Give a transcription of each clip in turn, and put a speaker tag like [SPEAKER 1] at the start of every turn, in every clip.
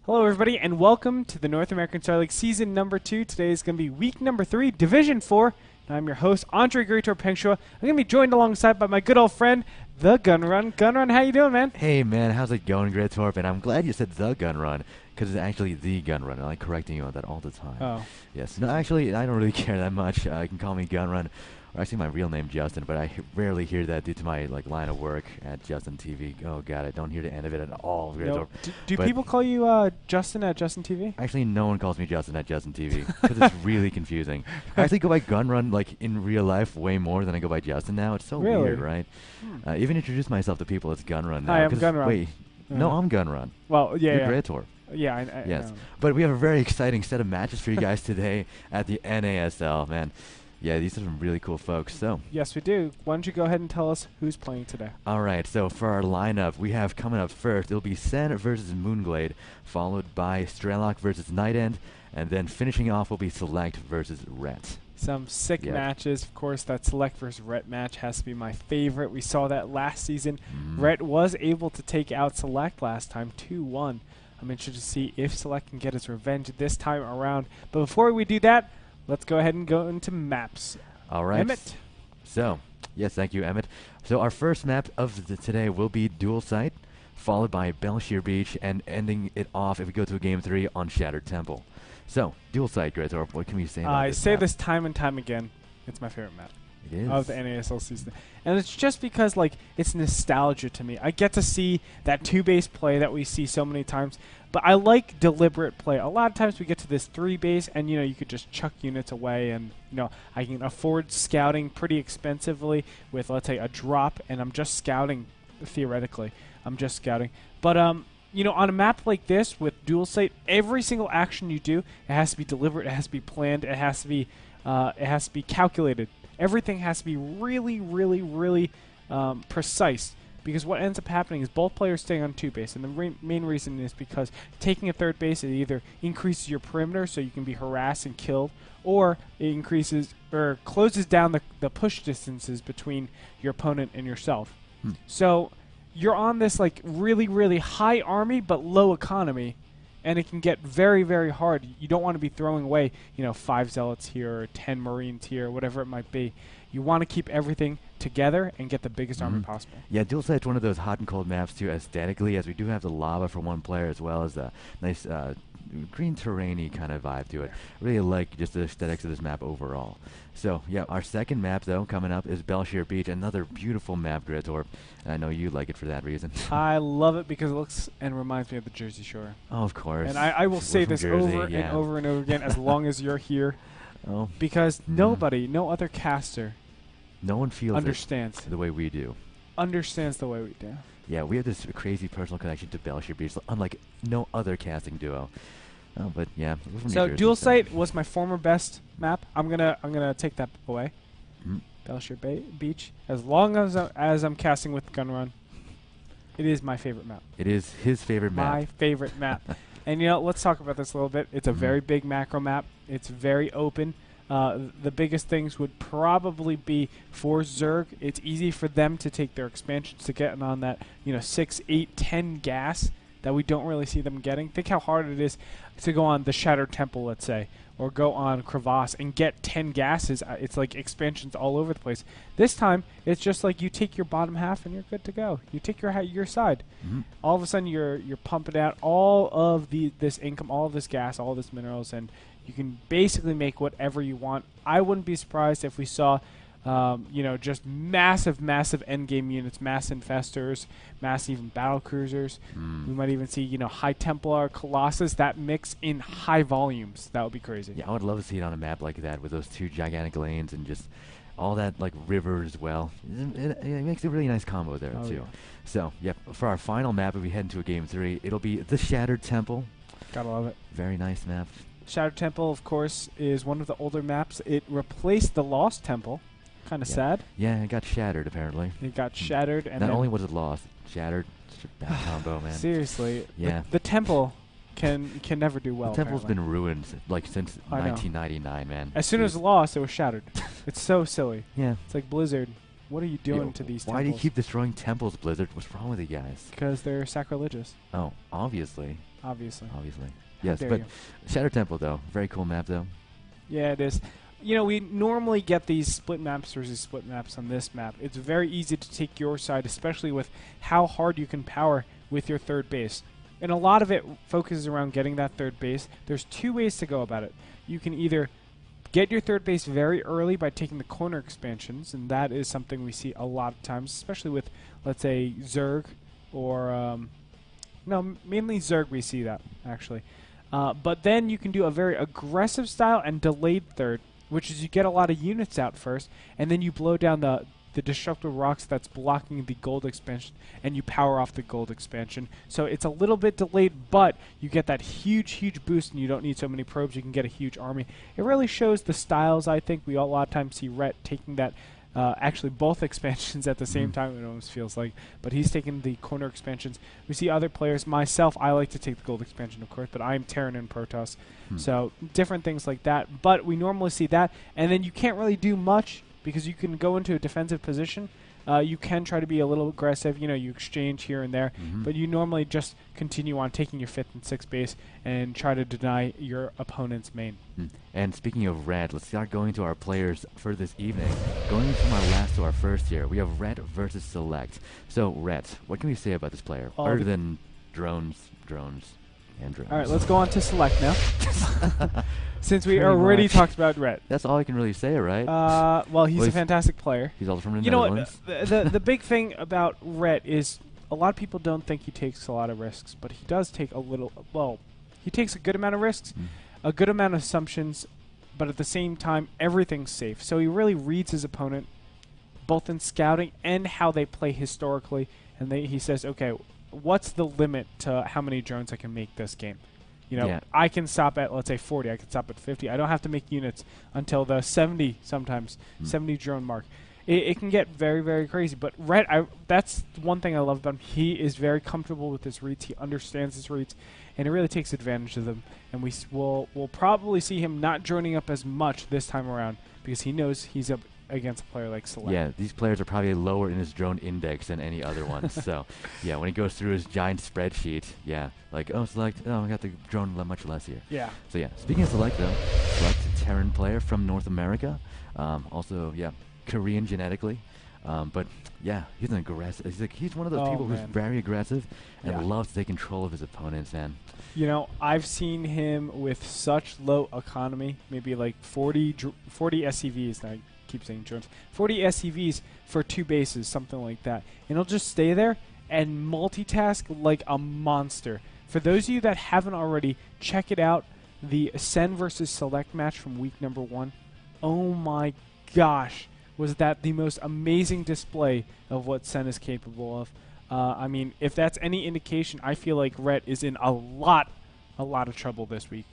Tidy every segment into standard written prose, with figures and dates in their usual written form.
[SPEAKER 1] Hello, everybody, and welcome to the North American Star League Season number 2. Today is going to be week number 3, Division 4. And I'm your host, Andre Greator Pengshaw. I'm going to be joined alongside by my good old friend, The Gun Run. Gun Run, how you doing, man?
[SPEAKER 2] Hey, man, how's it going, Greator? And I'm glad you said The Gun Run, because it's actually The Gun Run. I like correcting you on that all the time.
[SPEAKER 1] Oh.
[SPEAKER 2] Yes. No, actually, I don't really care that much. You can call me Gun Run. Or actually, my real name, Justin, but I rarely hear that due to my line of work at Justin TV. Oh, God, I don't hear the end of it at all.
[SPEAKER 1] No. Do people call you Justin at Justin TV?
[SPEAKER 2] Actually, no one calls me Justin at Justin TV, because it's really confusing. I actually go by Gun Run, like, in real life way more than I go by Justin now. It's so weird, right? Even introduce myself to people as Gun Run now.
[SPEAKER 1] Hi, I'm Gun Run.
[SPEAKER 2] Wait, no, I'm Gun Run.
[SPEAKER 1] Well, yeah,
[SPEAKER 2] You're Greator.
[SPEAKER 1] Yeah, I
[SPEAKER 2] yes. But we have a very exciting set of matches for you guys today at the NASL, man. Yeah, these are some really cool folks. So
[SPEAKER 1] yes, we do. Why don't you go ahead and tell us who's playing today?
[SPEAKER 2] All right, so for our lineup, we have coming up first, it'll be Sen versus Moonglade, followed by Strelok versus Night End, and then finishing off will be Select versus Ret.
[SPEAKER 1] Some sick matches. Of course, that Select versus Ret match has to be my favorite. We saw that last season. Ret was able to take out Select last time, 2-1. I'm interested to see if Select can get his revenge this time around. But before we do that, let's go ahead and go into maps.
[SPEAKER 2] All right.
[SPEAKER 1] Emmett.
[SPEAKER 2] So, yes, thank you, Emmett. So our first map of today will be Dual Sight, followed by Belshire Beach, and ending it off if we go to a Game 3 on Shattered Temple. So, Dual Sight, Greator, what can we say about this
[SPEAKER 1] I say
[SPEAKER 2] map?
[SPEAKER 1] this time and time again. It's my favorite map.
[SPEAKER 2] It is.
[SPEAKER 1] Of the NASL season. And it's just because, like, it's nostalgia to me. I get to see that two-base play that we see so many times, but I like deliberate play. A lot of times we get to this three-base, and, you know, you could just chuck units away, and, you know, I can afford scouting pretty expensively with, let's say, a drop, and I'm just scouting, theoretically. I'm just scouting. But, you know, on a map like this with Dual Sight, every single action you do, it has to be deliberate, it has to be planned, it has to be calculated. Everything has to be really, really, really precise, because what ends up happening is both players stay on two base, and the main reason is because taking a third base, it either increases your perimeter so you can be harassed and killed, or it increases or closes down the push distances between your opponent and yourself. So you're on this like really, really high army but low economy, and it can get very, very hard. You don't want to be throwing away, you know, 5 Zealots here or 10 Marines here, whatever it might be. You want to keep everything together and get the biggest army possible.
[SPEAKER 2] Yeah, Dual Sight's one of those hot and cold maps, too, aesthetically, as we do have the lava for one player as well as a nice green terrain-y kind of vibe to it. Really like just the aesthetics of this map overall. So, yeah, our second map, though, coming up is Belshire Beach, another beautiful map, Greator, and I know you like it for that reason.
[SPEAKER 1] I love it because it looks and reminds me of the Jersey Shore.
[SPEAKER 2] Oh, of course.
[SPEAKER 1] And I will say this
[SPEAKER 2] Jersey,
[SPEAKER 1] over and over and over again as long as you're here, because no other caster
[SPEAKER 2] no one feels
[SPEAKER 1] understands
[SPEAKER 2] it the way we do.
[SPEAKER 1] Understands the way we do.
[SPEAKER 2] Yeah, we have this crazy personal connection to Belshire Beach, unlike no other casting duo. Oh, but yeah.
[SPEAKER 1] So Dual Sight was my former best map. I'm gonna take that away. Belshire Beach. As long as I'm casting with Gun Run, it is my favorite map.
[SPEAKER 2] It is his favorite map.
[SPEAKER 1] My favorite map. And you know, let's talk about this a little bit. It's a very big macro map. It's very open. The biggest things would probably be for Zerg. It's easy for them to take their expansions to get on that, you know, 6, 8, 10 gas that we don't really see them getting. Think how hard it is to go on the Shattered Temple, let's say, or go on Crevasse and get 10 gases. It's like expansions all over the place. This time, it's just like you take your bottom half and you're good to go. You take your side. All of a sudden, you're pumping out all of this income, all of this gas, all of this minerals, and you can basically make whatever you want. I wouldn't be surprised if we saw, you know, just massive endgame units, mass infestors, mass even battle cruisers. We might even see, you know, high Templar, Colossus, that mix in high volumes. That would be crazy.
[SPEAKER 2] Yeah, I would love to see it on a map like that with those two gigantic lanes and just all that, like, river as well. It makes a really nice combo there, too.
[SPEAKER 1] Yeah.
[SPEAKER 2] So, yep, for our final map, if we head into a Game 3, it'll be the Shattered Temple.
[SPEAKER 1] Gotta love it.
[SPEAKER 2] Very nice map.
[SPEAKER 1] Shattered Temple, of course, is one of the older maps. It replaced the Lost Temple. Kind of sad.
[SPEAKER 2] Yeah, it got shattered, apparently.
[SPEAKER 1] It got shattered. And
[SPEAKER 2] not only was it lost, shattered. Such a bad combo, man.
[SPEAKER 1] Seriously.
[SPEAKER 2] Yeah.
[SPEAKER 1] The temple can never do well.
[SPEAKER 2] The temple's
[SPEAKER 1] apparently.
[SPEAKER 2] been ruined, like, since
[SPEAKER 1] I know.
[SPEAKER 2] 1999, man.
[SPEAKER 1] As soon as it lost, it was shattered. It's so silly.
[SPEAKER 2] Yeah.
[SPEAKER 1] It's like Blizzard. What are you doing to these temples?
[SPEAKER 2] Why do you keep destroying temples, Blizzard? What's wrong with you guys?
[SPEAKER 1] Because they're sacrilegious.
[SPEAKER 2] Oh, obviously.
[SPEAKER 1] Obviously.
[SPEAKER 2] Yes, but Shadow Temple, though. Very cool map, though.
[SPEAKER 1] Yeah, it is. You know, we normally get these split maps versus split maps on this map. It's very easy to take your side, especially with how hard you can power with your third base. And a lot of it focuses around getting that third base. There's two ways to go about it. You can either get your third base very early by taking the corner expansions, and that is something we see a lot of times, especially with, let's say, Zerg or... no, mainly Zerg we see that, actually. But then you can do a very aggressive style and delayed third, which is you get a lot of units out first, and then you blow down the destructible rocks that's blocking the gold expansion, and you power off the gold expansion. So it's a little bit delayed, but you get that huge boost, and you don't need so many probes. You can get a huge army. It really shows the styles, I think. We a lot of times see Rhett taking that, actually both expansions at the same time, it almost feels like. But he's taking the corner expansions. We see other players. Myself, I like to take the gold expansion, of course, but I'm Terran and Protoss. So different things like that. But we normally see that, and then you can't really do much because you can go into a defensive position. You can try to be a little aggressive. You know, you exchange here and there, but you normally just continue on taking your 5th and 6th base and try to deny your opponent's main.
[SPEAKER 2] And speaking of Red, let's start going to our players for this evening. Going from our last to our first here, we have Red versus Select. So, Red, what can we say about this player, other than drones, and drones?
[SPEAKER 1] All right, let's go on to Select now. Since we already talked about Red.
[SPEAKER 2] That's all I can really say, right?
[SPEAKER 1] Well, he's a fantastic player.
[SPEAKER 2] He's also from the
[SPEAKER 1] Netherlands.
[SPEAKER 2] Netherlands.
[SPEAKER 1] You know what? The big thing about Red is a lot of people don't think he takes a lot of risks, but he does take a little. Well, he takes a good amount of risks, a good amount of assumptions, but at the same time, everything's safe. So he really reads his opponent, both in scouting and how they play historically, and he says, okay, what's the limit to how many drones I can make this game? You know, I can stop at, let's say, 40. I can stop at 50. I don't have to make units until the 70, sometimes, 70 drone mark. It can get very crazy. But Red, that's one thing I love about him. He is very comfortable with his reads. He understands his reads, and he really takes advantage of them. And we'll probably see him not droning up as much this time around because he knows he's up against a player like Select.
[SPEAKER 2] Yeah, these players are probably lower in his drone index than any other ones. So, yeah, when he goes through his giant spreadsheet, like, oh, Select, oh, I got the drone much less here.
[SPEAKER 1] Yeah.
[SPEAKER 2] So, yeah, speaking of Select, though, Select, a Terran player from North America. Also, Korean genetically. But, yeah, he's an aggressive. He's one of those people who's very aggressive and loves to take control of his opponents. And
[SPEAKER 1] you know, I've seen him with such low economy, maybe like 40 SCVs, I keep saying drones, 40 SCVs for 2 bases, something like that. And he'll just stay there and multitask like a monster. For those of you that haven't already, check it out. The Sen versus Select match from week number 1. Oh my gosh, was that the most amazing display of what Sen is capable of. I mean, if that's any indication, I feel like Rhett is in a lot of trouble this week.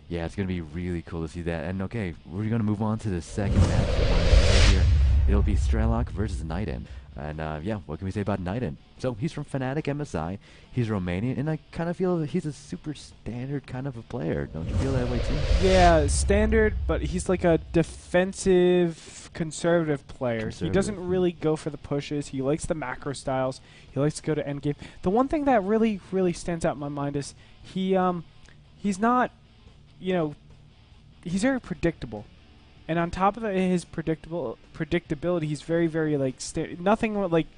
[SPEAKER 2] Yeah, it's going to be really cool to see that. And okay, we're going to move on to the second match here. It'll be Strelok versus Nighten. And what can we say about Nighten? So he's from Fnatic MSI. He's Romanian, and I kind of feel that he's a super standard kind of a player. Don't you feel that way too?
[SPEAKER 1] Yeah, standard, but he's like a defensive, conservative player. He doesn't really go for the pushes. He likes the macro styles. He likes to go to endgame. The one thing that really stands out in my mind is he's not, he's very predictable. And on top of his predictability, he's very like nothing like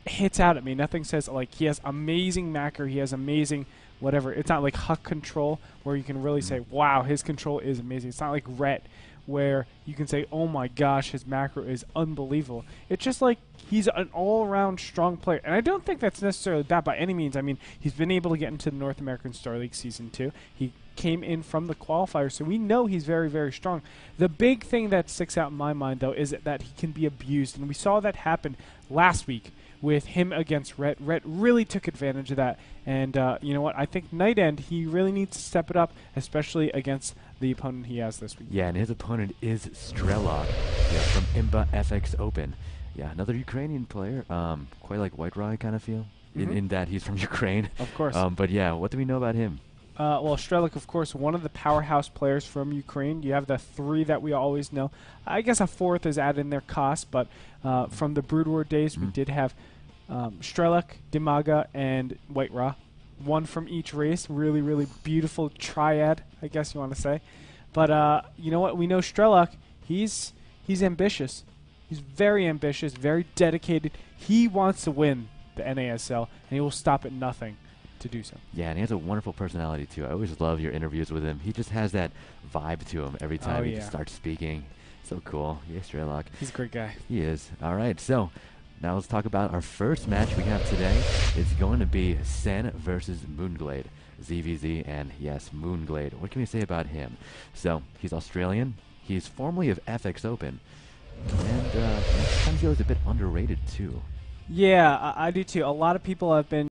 [SPEAKER 1] hits out at me. Nothing says like he has amazing macro, he has amazing whatever. It's not like Huck control where you can really say, wow, his control is amazing. It's not like Rhett where you can say, oh my gosh, his macro is unbelievable. It's just like he's an all-around strong player. And I don't think that's necessarily bad by any means. I mean, he's been able to get into the North American Star League Season 2. He came in from the qualifier, so we know he's very strong. The big thing that sticks out in my mind, though, is that he can be abused. And we saw that happen last week with him against Rhett. Rhett really took advantage of that. And you know what? I think Night End, he really needs to step it up, especially against the opponent he has this week.
[SPEAKER 2] Yeah, and his opponent is Strelok from Inba FX Open. Yeah, another Ukrainian player, quite like White Rye kind of feel, in that he's from Ukraine.
[SPEAKER 1] Of course.
[SPEAKER 2] But yeah, what do we know about him?
[SPEAKER 1] Well, Strelok, of course, one of the powerhouse players from Ukraine. You have the three that we always know. I guess a fourth is added in their cost, but from the Brood War days, we did have Strelok, Dimaga, and White Ra. One from each race. Really, really beautiful triad, I guess you want to say. But you know what? We know Strelok, he's ambitious. He's very ambitious, very dedicated. He wants to win the NASL, and he will stop at nothing to do so.
[SPEAKER 2] Yeah, and he has a wonderful personality, too. I always love your interviews with him. He just has that vibe to him every time he starts speaking. So cool. Yeah, Strelok.
[SPEAKER 1] He's a great guy.
[SPEAKER 2] He is. All right, so now let's talk about our first match we have today. It's going to be Sen versus Moonglade. ZVZ and, yes, Moonglade. What can we say about him? So, he's Australian. He's formerly of FX Open. And sometimes he was a bit underrated, too.
[SPEAKER 1] Yeah, I do, too. A lot of people have been